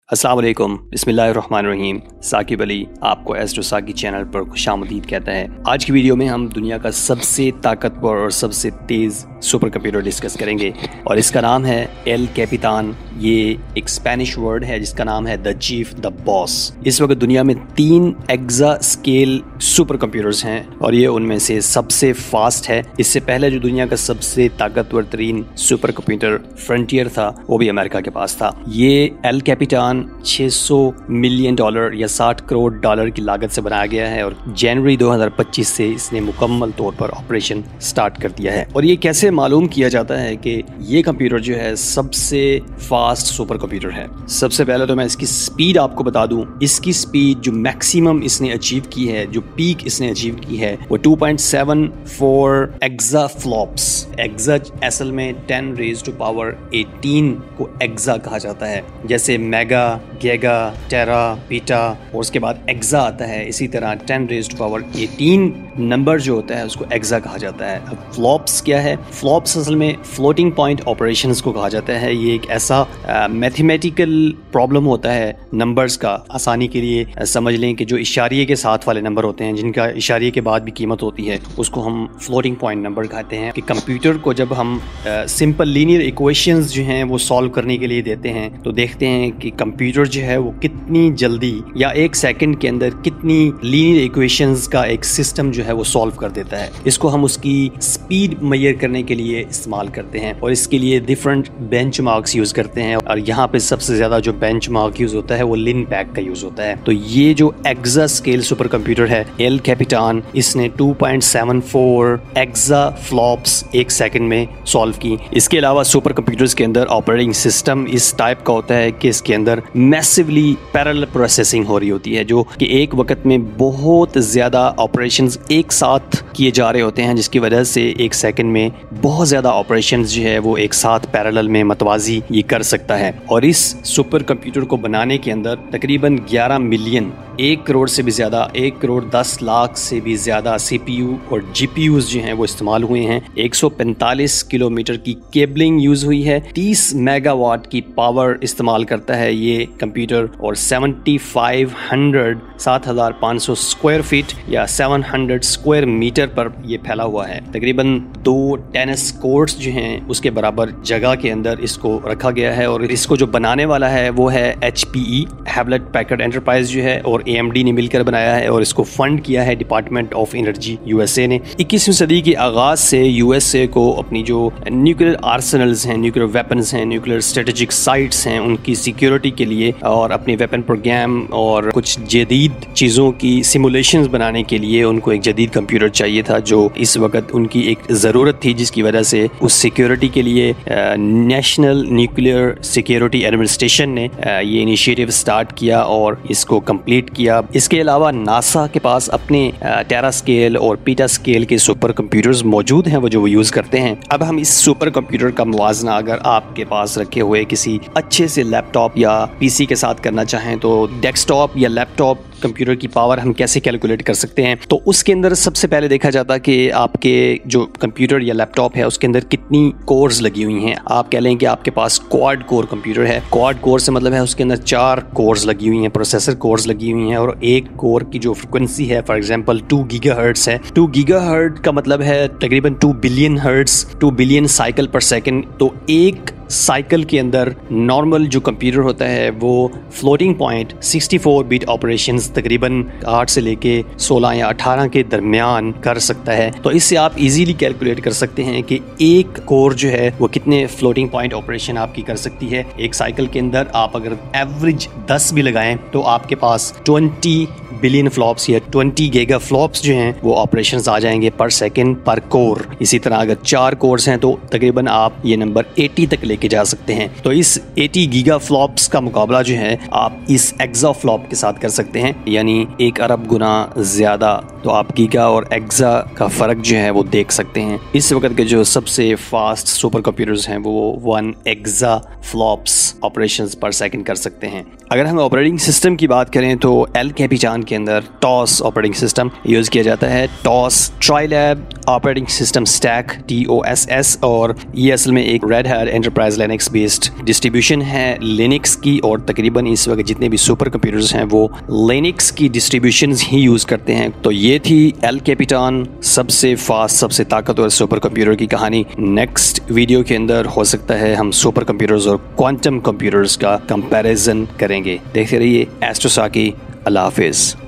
अस्सलाम वालेकुम, बिस्मिल्लाहिर्रहमानिर्रहीम। साकिब अली आपको एस्ट्रो साकी चैनल पर खुशामदीद कहता है। आज की वीडियो में हम दुनिया का सबसे ताकतवर और सबसे तेज़ सुपर कंप्यूटर डिस्कस करेंगे और इसका नाम है एल कैपिटान। ये एक स्पेनिश वर्ड है जिसका नाम है द चीफ, द बॉस। इस वक्त दुनिया में 3 एक्सा स्केल सुपर कंप्यूटर्स हैं और ये उनमें से सबसे फास्ट है। इससे पहले जो दुनिया का सबसे ताकतवर तरीन सुपर कंप्यूटर फ्रंटियर था वो भी अमेरिका के पास था। ये एल कैपिटान $600 मिलियन या 60 करोड़ डॉलर की लागत से बनाया गया है और जनवरी 2025 से इसने मुकम्मल तौर पर ऑपरेशन स्टार्ट कर दिया है। और ये कैसे मालूम किया जाता है कि ये कंप्यूटर जो है सबसे फास्ट सुपर कंप्यूटर है? सबसे पहले तो मैं इसकी स्पीड आपको बता दूं। इसकी स्पीड जो मैक्सिमम इसने अचीव की है, जो पीक इसने अचीव की है, वो 2.74 एक्सा फ्लॉप्स। एक्सा असल में 10⁻18 को एक्सा कहा जाता है। जैसे मेगा, गीगा, टेरा, बीटा और उसके बाद एक्सा आता है, इसी तरह 10⁻18 नंबर जो होता है उसको एक्सा कहा जाता है। अब फ्लॉप्स क्या है? फ्लॉप्स असल में फ्लोटिंग पॉइंट ऑपरेशंस को कहा जाता है। ये एक ऐसा मैथमेटिकल प्रॉब्लम होता है नंबर्स का। आसानी के लिए समझ लें कि जो इशारिये के साथ वाले नंबर होते हैं, जिनका इशारिये के बाद भी कीमत होती है, उसको हम फ्लोटिंग पॉइंट नंबर कहते हैं। कि कंप्यूटर को जब हम सिंपल लीनियर इक्वेशंस जो हैं वो सॉल्व करने के लिए देते हैं तो देखते हैं कि कंप्यूटर जो है वो कितनी जल्दी या 1 सेकंड के अंदर कितनी लीनियर इक्वेशंस का एक सिस्टम जो है वो सॉल्व कर देता है। इसको हम उसकी स्पीड मेजर करने के लिए इस्तेमाल करते हैं और इसके लिए डिफरेंट बेंचमार्क्स यूज करते हैं। और यहाँ पे सबसे ज्यादा जो बेंचमार्क यूज होता है वो लिनपैक का यूज होता है। तो ये जो एक्सा स्केल सुपर कंप्यूटर है एल कैपिटान, इसने 2.74 एक्सा फ्लॉप्स 1 सेकंड में सॉल्व की। इसके अलावा सुपर कंप्यूटर्स के अंदर ऑपरेटिंग सिस्टम इस टाइप का होता है कि इसके अंदर मैसिवली पैरेलल प्रोसेसिंग हो रही होती है, जो कि एक वक्त में बहुत ज्यादा ऑपरेशंस एक साथ किए जा रहे होते हैं, जिसकी वजह से 1 सेकंड में बहुत ज्यादा ऑपरेशंस जो है वो एक साथ पैरेलल में मतवाजी ये कर सकता है। और इस सुपर कंप्यूटर को बनाने के अंदर तकरीबन 11 मिलियन, 1 करोड़ से भी ज्यादा, 1 करोड़ 10 लाख से भी ज्यादा CPU और GPUs जो हैं वो इस्तेमाल हुए हैं। 145 किलोमीटर की केबलिंग यूज हुई है। 30 मेगावाट की पावर इस्तेमाल करता है ये कंप्यूटर और 7,500 स्क्वायर फीट या 700 स्क्वायर मीटर पर ये फैला हुआ है। तकरीबन 2 टेनिस कोर्ट्स जो हैं उसके बराबर जगह के अंदर इसको रखा गया है। और इसको जो बनाने वाला है वो है HPE, हैवलेट पैकर्ड एंटरप्राइज जो है, और AMD ने मिलकर बनाया है और इसको फंड किया है डिपार्टमेंट ऑफ एनर्जी USA ने। 21वीं सदी के आगाज से USA को अपनी जो न्यूक्लियर आर्सेनल्स हैं, न्यूक्लियर वेपन्स हैं, न्यूक्लियर स्ट्रेटेजिक साइट्स हैं, उनकी सिक्योरिटी के लिए और अपने वेपन प्रोग्राम और कुछ जदीद चीज़ों की सिमुलेशंस बनाने के लिए उनको एक जदीद कंप्यूटर चाहिए था, जो इस वक्त उनकी एक ज़रूरत थी, जिसकी वजह से उस सिक्योरिटी के लिए नेशनल न्यूक्लियर सिक्योरिटी एडमिनिस्ट्रेशन ने ये इनिशिएटिव स्टार्ट किया और इसको कंप्लीट किया। इसके अलावा नासा के पास अपने टेरा स्केल और पीटा स्केल के सुपर कंप्यूटर्स मौजूद हैं, वो जो वो यूज़ करते हैं। अब हम इस सुपर कंप्यूटर का मुवाजना अगर आपके पास रखे हुए किसी अच्छे से लैपटॉप या PC के साथ करना चाहें तो डेस्कटॉप या लैपटॉप कंप्यूटर की पावर हम कैसे कैलकुलेट कर सकते हैं? तो उसके अंदर सबसे पहले देखा जाता कि आपके जो कंप्यूटर या लैपटॉप है उसके अंदर कितनी कोर्स लगी हुई हैं। आप कह लें कि आपके पास क्वाड कोर कंप्यूटर है। क्वाड कोर से मतलब है उसके अंदर 4 कोर्स लगी हुई हैं, प्रोसेसर कोर्स लगी हुई हैं, और एक कोर की जो फ्रिक्वेंसी है फॉर एग्जांपल 2 गीगाहर्ट्ज है। 2 गीगाहर्ट्ज का मतलब है तकरीबन 2 बिलियन हर्ट्ज, 2 बिलियन साइकिल पर सेकेंड। तो एक साइकिल के अंदर नॉर्मल जो कंप्यूटर होता है वो फ्लोटिंग पॉइंट 64 बिट ऑपरेशंस तकरीबन 8 से लेके 16 या 18 के दरमियान कर सकता है। तो इससे आप इजीली कैलकुलेट कर सकते हैं कि एक कोर जो है वो कितने फ्लोटिंग पॉइंट ऑपरेशन आपकी कर सकती है। एक साइकिल के अंदर आप अगर एवरेज 10 भी लगाएं तो आपके पास 20 बिलियन फ्लॉप्स या 20 गीगा फ्लॉप्स जो हैं वो ऑपरेशंस आ जाएंगे पर सेकंड पर कोर। इसी तरह अगर 4 कोर्स हैं तो तकरीबन आप ये नंबर 80 तक लेके जा सकते हैं। तो इस 80 गीगा फ्लॉप्स का मुकाबला जो है आप इस एक्सा फ्लॉप के साथ कर सकते हैं, यानी 1 अरब गुना ज्यादा। तो तो आप गीगा और एक्सा का फ़र्क जो है वो देख सकते हैं। इस वक्त के जो सबसे फास्ट सुपर कंप्यूटर्स हैं वो 1 एक्सा फ्लॉप्स ऑपरेशंस पर सेकंड कर सकते हैं। अगर हम ऑपरेटिंग सिस्टम की बात करें तो एल कैपिटान के अंदर टॉस ऑपरेटिंग सिस्टम यूज़ किया जाता है। TOSS Trilab operating system stack TOSS, और ये असल में एक Red Hat Enterprise Linux based distribution है लिनक्स की, और तकरीबन इस वक्त जितने भी सुपर कंप्यूटर्स हैं वो लिनक्स की डिस्ट्रीब्यूशंस ही यूज़ करते हैं। तो ये थी एल कैपिटान, सबसे फास्ट सबसे ताकतवर सुपर कंप्यूटर की कहानी। नेक्स्ट वीडियो के अंदर हो सकता है हम सुपर कंप्यूटर्स और क्वांटम कंप्यूटर्स का कंपैरिजन करेंगे। देखते रहिए एस्ट्रो साकी। अल्लाह हाफिज़।